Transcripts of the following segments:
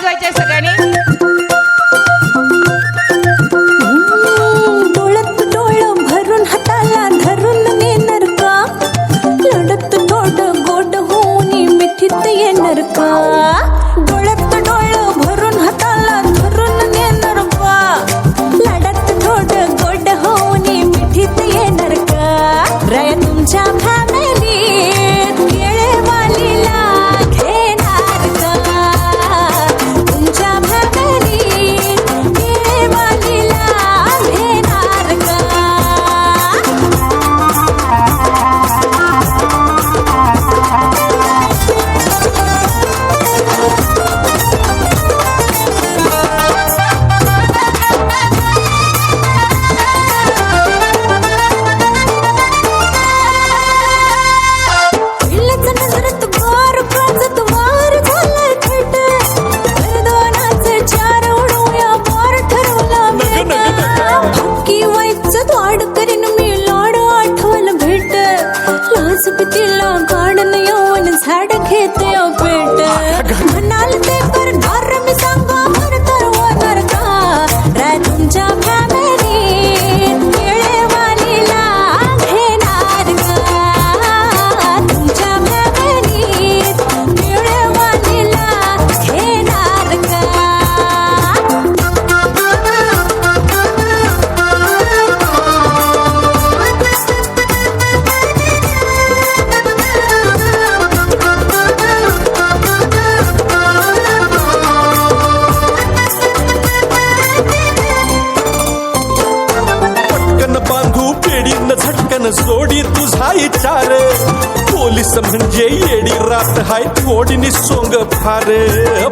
वाजवायचे सगळ्यांनी. डोळ्यात डोळं भरून हाताला धरून नेणार का, लढत थोडं गोड होऊन मिठीत येणार का. डोळ्यात डोळं भरून हाताला धरून नेणार का, लढत थोडं गोड होऊन मिठीत येणार का. राया तुमच्या फॅमिलीत केळेवालीला घेणार का, तुमच्या फॅमिलीत केळेवालीला घेणार का. पहिल्याच नजरेत वार प्राजत वार झालाय थेट, दोनाचं चार उडवूया वार ठरवला भेट. हक्की व्हायचं वाढ करीन मी लाड आठवल भेट, लाज भीतीला गाडन येऊन झाड घेते पेट. म्हणाल ते करणार मी सांगा मर तर होणार का. राय तुमच्या फॅमिलीत केळेवालीला घेणार का, तुमच्या फॅमिलीत केळेवालीला घेणार का. पटकन बांधू पेडीन झटकन सोडी तुझा इचार. पोलीस म्हणजे येडी रात हाय ओढीनी सोंग फार.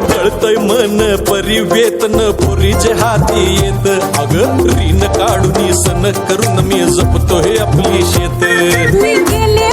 पळतय मन परिवेतन पुरीचे हाती येत. अग रीन काढून सण करून मी जपतो हे आपली शेत. मी गेले